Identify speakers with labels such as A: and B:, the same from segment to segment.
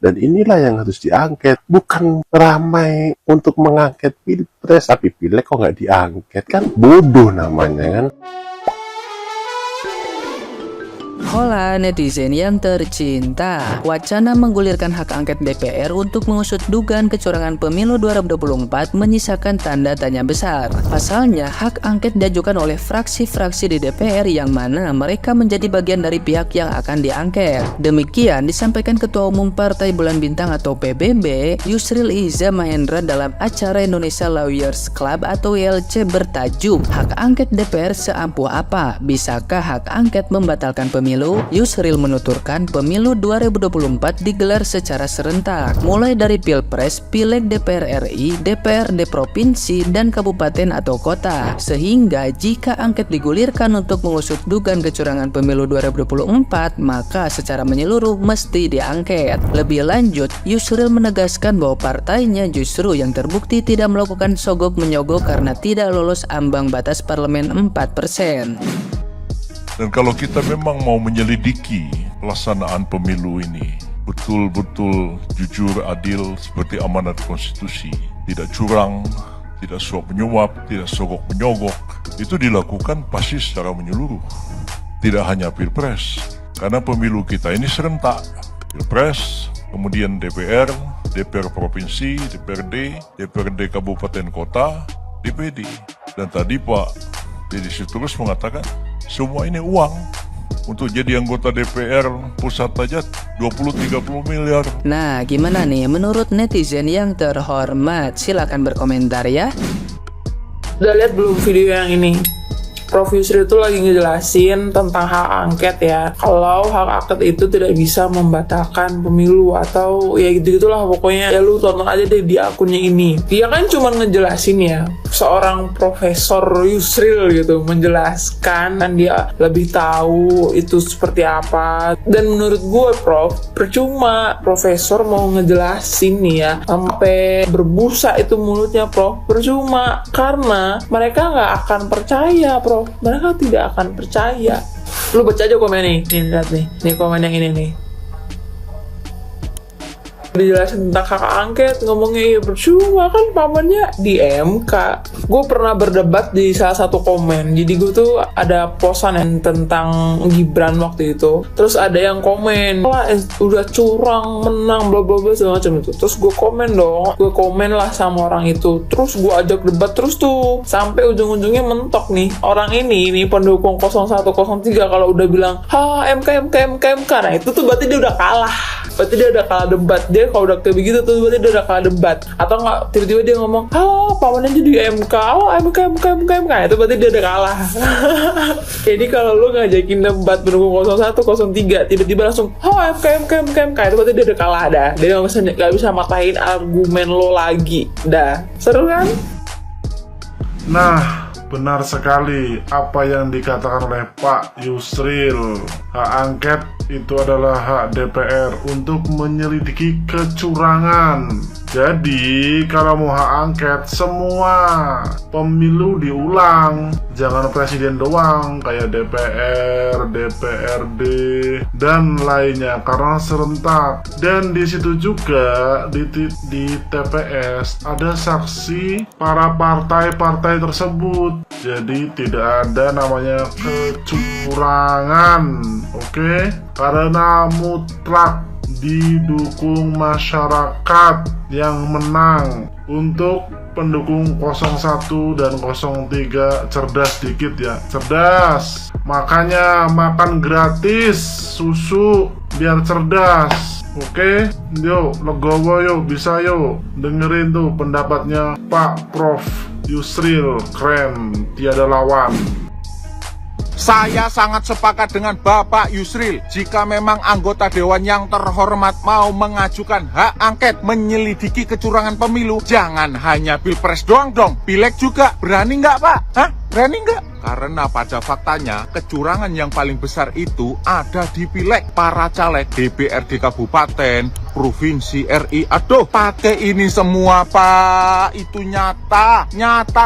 A: Dan inilah yang harus diangket. Bukan ramai untuk mengangket pilpres, tapi pileg kok nggak diangket, kan bodoh namanya kan.
B: Hola netizen yang tercinta, wacana menggulirkan hak angket DPR untuk mengusut dugaan kecurangan pemilu 2024 menyisakan tanda tanya besar. Pasalnya, hak angket diajukan oleh fraksi-fraksi di DPR yang mana mereka menjadi bagian dari pihak yang akan diangket. Demikian disampaikan Ketua Umum Partai Bulan Bintang atau PBB, Yusril Iza Mahendra dalam acara Indonesia Lawyers Club atau ILC bertajuk Hak Angket DPR seampuh apa? Bisakah hak angket membatalkan pemilu? Yusril menuturkan pemilu 2024 digelar secara serentak, mulai dari Pilpres, Pileg DPR RI, DPRD Provinsi, dan Kabupaten atau Kota. Sehingga jika angket digulirkan untuk mengusut dugaan kecurangan pemilu 2024, maka secara menyeluruh mesti diangket. Lebih lanjut, Yusril menegaskan bahwa partainya justru yang terbukti tidak melakukan sogok-menyogok karena tidak lolos ambang batas parlemen 4%.
C: Dan kalau kita memang mau menyelidiki pelaksanaan pemilu ini betul-betul jujur, adil seperti amanat konstitusi, tidak curang, tidak suap menyuap, tidak sogok menyogok, itu dilakukan pasti secara menyeluruh. Tidak hanya Pilpres, karena pemilu kita ini serentak. Pilpres, kemudian DPR, DPR Provinsi, DPRD, DPRD Kabupaten Kota, DPD. Dan tadi Pak Deddy Sitorus mengatakan semua ini uang. Untuk jadi anggota DPR pusat aja 20-30 miliar.
B: Nah, gimana nih menurut netizen yang terhormat? Silakan berkomentar ya.
D: Udah lihat belum video yang ini? Prof Yusril itu lagi ngejelasin tentang hak angket ya. Kalau hak angket itu tidak bisa membatalkan pemilu atau ya gitu-gitulah pokoknya. Ya lu tonton aja deh di akunnya ini. Dia kan cuma ngejelasin ya. Seorang Profesor Yusril gitu menjelaskan, dan dia lebih tahu itu seperti apa. Dan menurut gue Prof, percuma Profesor mau ngejelasin nih ya sampai berbusa itu mulutnya Prof. Percuma, karena mereka nggak akan percaya Prof. Mereka tidak akan percaya. Lu baca aja komen nih, lihat nih, komen yang ini nih. Dijelasin tentang hak angket, ngomongnya percuma kan pamannya di MK. Gue pernah berdebat di salah satu komen. Jadi gue tuh ada posan yang tentang Gibran waktu itu. Terus ada yang komen, wah udah curang, menang, bla bla bla segala macam itu. Terus gue komen dong, gue komen lah sama orang itu. Terus gue ajak debat terus tuh, sampai ujung-ujungnya mentok nih. Orang ini pendukung 0103 kalau udah bilang, ha MK. Nah itu tuh berarti dia udah kalah. Berarti dia udah kalah debat. Dia kalau udah kayak begitu tuh berarti dia udah kalah debat. Atau enggak tiba-tiba dia ngomong, pamannya jadi MK, MK. Itu berarti dia udah kalah. Jadi kalau lu ngajakin debat pendukung 0103 tiba-tiba langsung MK, itu berarti dia udah kalah dah. Dia nggak bisa matahin argumen lo lagi. Dah, seru kan?
E: Nah, benar sekali apa yang dikatakan oleh Pak Yusril. Hak angket itu adalah hak DPR untuk menyelidiki kecurangan. Jadi kalau mau hak angket, semua pemilu diulang. Jangan presiden doang, kayak DPR, DPRD, dan lainnya, karena serentak. Dan di situ juga di TPS ada saksi para partai-partai tersebut. Jadi tidak ada namanya kecurangan, oke? Karena mutlak didukung masyarakat yang menang. Untuk pendukung 01 dan 03 cerdas dikit ya, cerdas. Makanya makan gratis susu biar cerdas. Oke, yuk legowo yuk, bisa yuk dengerin tuh pendapatnya Pak Prof Yusril, keren, tiada lawan.
F: Saya sangat sepakat dengan Bapak Yusril. Jika memang anggota Dewan yang terhormat mau mengajukan hak angket menyelidiki kecurangan pemilu, jangan hanya Pilpres doang dong, Pileg juga. Berani nggak Pak? Hah? Berani nggak? Karena pada faktanya kecurangan yang paling besar itu ada di Pileg. Para caleg DPRD Kabupaten, Provinsi RI, aduh pakai ini semua Pak. Itu nyata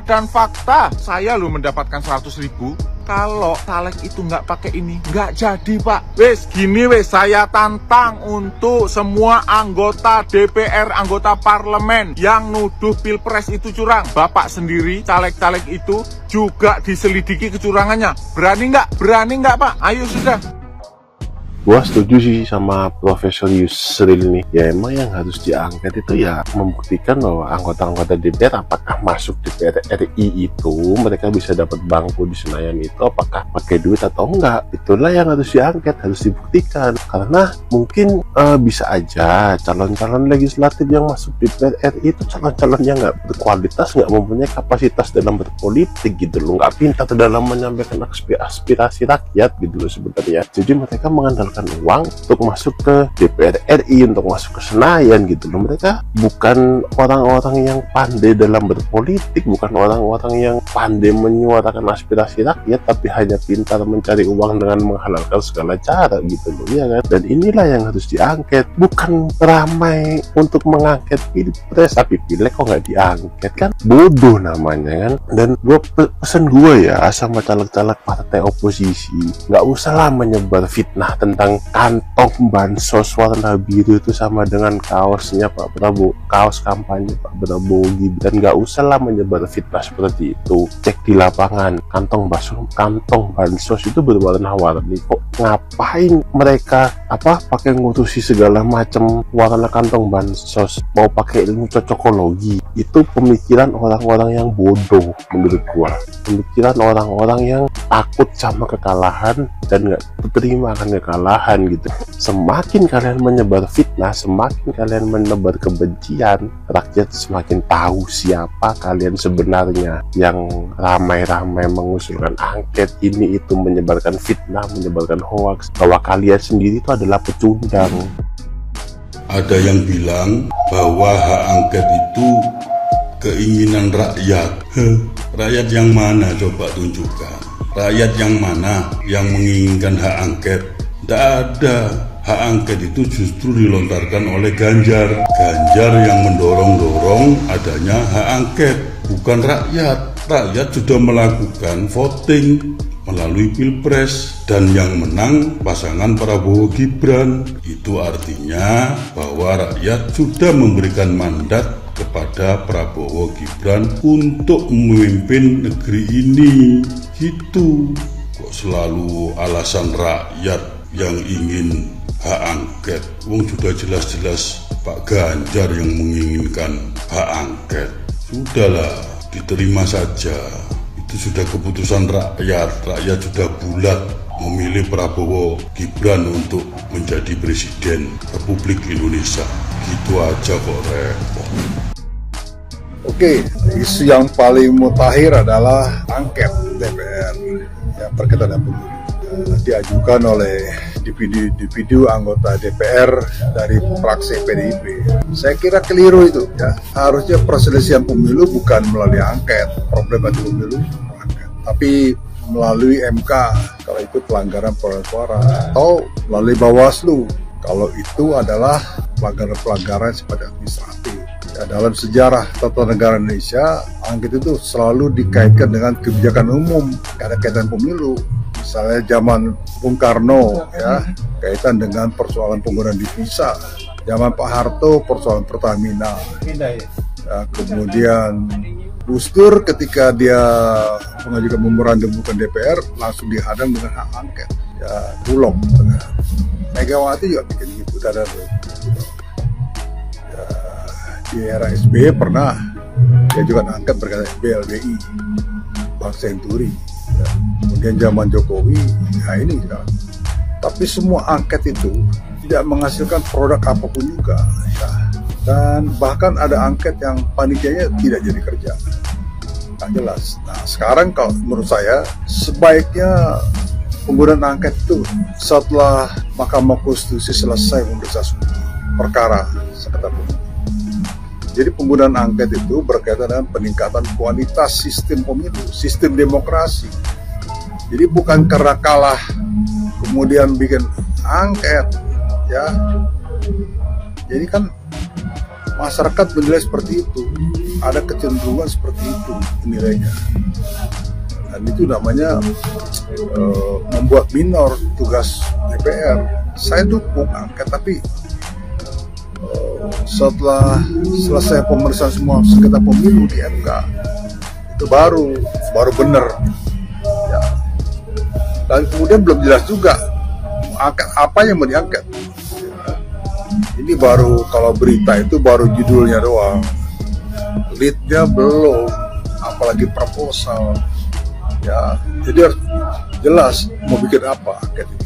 F: dan fakta. Saya lo mendapatkan 100.000 Kalau caleg itu nggak pakai ini, nggak jadi Pak. Wes, gini wes, saya tantang untuk semua anggota DPR, anggota parlemen yang nuduh pilpres itu curang. Bapak sendiri, caleg-caleg itu juga diselidiki kecurangannya. Berani nggak? Berani nggak Pak? Ayo sudah.
A: Gua setuju sih sama Profesor Yusril nih. Ya emang yang harus diangket itu ya membuktikan bahwa anggota-anggota DPR apakah masuk DPR RI itu mereka bisa dapat bangku di Senayan itu apakah pakai duit atau enggak. Itulah yang harus diangket, harus dibuktikan. Karena mungkin bisa aja calon-calon legislatif yang masuk DPR RI itu calon-calon yang nggak berkualitas, nggak mempunyai kapasitas dalam berpolitik gitu loh, nggak pintar dalam menyampaikan aspirasi rakyat gitu loh sebenarnya. Jadi mereka mengandalkan uang untuk masuk ke DPR RI, untuk masuk ke Senayan gitu loh. Mereka bukan orang-orang yang pandai dalam berpolitik, bukan orang-orang yang pandai menyuarakan aspirasi rakyat, tapi hanya pintar mencari uang dengan menghalalkan segala cara gitu loh, ya kan? Dan inilah yang harus diangket, bukan ramai untuk mengangket pilpres tapi pilek kok nggak diangket, kan bodoh namanya kan. Dan pesan gue ya sama caleg-caleg partai oposisi, nggak usah lah menyebar fitnah tentang kantong bansos warna biru itu sama dengan kaosnya Pak Prabowo, kaos kampanye Pak Prabowo Gibran. Nggak usah lah menyebar fitnah seperti itu. Cek di lapangan, kantong bansos itu berwarna-warni kok. Ngapain mereka pakai ngurusi segala macam warna kantong bansos, mau pakai ilmu cocokologi? Itu pemikiran orang-orang yang bodoh menurut gua, pemikiran orang-orang yang takut sama kekalahan dan nggak terima akan kekalahan gitu. Semakin kalian menyebar fitnah, semakin kalian menebar kebencian, rakyat semakin tahu siapa kalian sebenarnya. Yang ramai-ramai mengusulkan angket ini itu, menyebarkan fitnah, menyebarkan hoaks, bahwa kalian sendiri itu adalah pecundang.
G: Ada yang bilang bahwa hak angket itu keinginan rakyat. Rakyat yang mana coba tunjukkan? Rakyat yang mana yang menginginkan hak angket? Tidak ada. Hak angket itu justru dilontarkan oleh Ganjar. Ganjar yang mendorong-dorong adanya hak angket, bukan rakyat. Rakyat sudah melakukan voting melalui pilpres dan yang menang pasangan Prabowo Gibran. Itu artinya bahwa rakyat sudah memberikan mandat kepada Prabowo Gibran untuk memimpin negeri ini. Gitu. Kok selalu alasan rakyat yang ingin hak angket? Wong sudah jelas-jelas Pak Ganjar yang menginginkan hak angket. Sudahlah, diterima saja. Itu sudah keputusan rakyat. Rakyat sudah bulat memilih Prabowo Gibran untuk menjadi Presiden Republik Indonesia. Gitu aja kok repot.
H: Oke, isu yang paling mutakhir adalah angket DPR yang berkaitan dengan pemilu. Diajukan oleh individu anggota DPR dari fraksi PDIP. Saya kira keliru itu ya. Harusnya perselisihan pemilu bukan melalui angket, problematik pemilu angket, tapi melalui MK kalau itu pelanggaran perolehan suara, atau melalui Bawaslu kalau itu adalah pelanggaran sifatnya administratif. Ya, dalam sejarah tata negara Indonesia, angket itu selalu dikaitkan dengan kebijakan umum, karena kaitan pemilu. Misalnya zaman Bung Karno ya, kaitan dengan persoalan penggunaan divisa. Zaman Pak Harto persoalan Pertamina. Ya, kemudian Gus Dur ketika dia mengajukan memorandum bukan DPR langsung dihadang dengan hak angket. Ya, Bulog. Ya. Megawati juga bikin gitu dan ya, di era SBY pernah dia juga angket berkaitan BLBI, Bank Senturi. Ya. Kemudian zaman Jokowi, ya ini ya. Tapi semua angket itu tidak menghasilkan produk apapun juga, ya. Dan bahkan ada angket yang panitianya tidak jadi kerja, nggak jelas. Nah sekarang kalau menurut saya sebaiknya penggunaan angket itu setelah Mahkamah Konstitusi selesai memeriksa perkara sengketa pemilu. Jadi penggunaan angket itu berkaitan dengan peningkatan kualitas sistem pemilu, sistem demokrasi. Jadi bukan karena kalah kemudian bikin angket, ya. Jadi kan masyarakat menilai seperti itu, ada kecenderungan seperti itu nilainya. Dan itu namanya membuat minor tugas DPR. Saya dukung angket, tapi setelah selesai pemeriksaan semua sengketa pemilu di MK, itu baru benar. Ya. Dan kemudian belum jelas juga angket apa yang mau diangket. Ini baru, kalau berita itu baru judulnya doang, leadnya belum, apalagi proposal. Ya, jadi harus jelas mau bikin apa angket itu.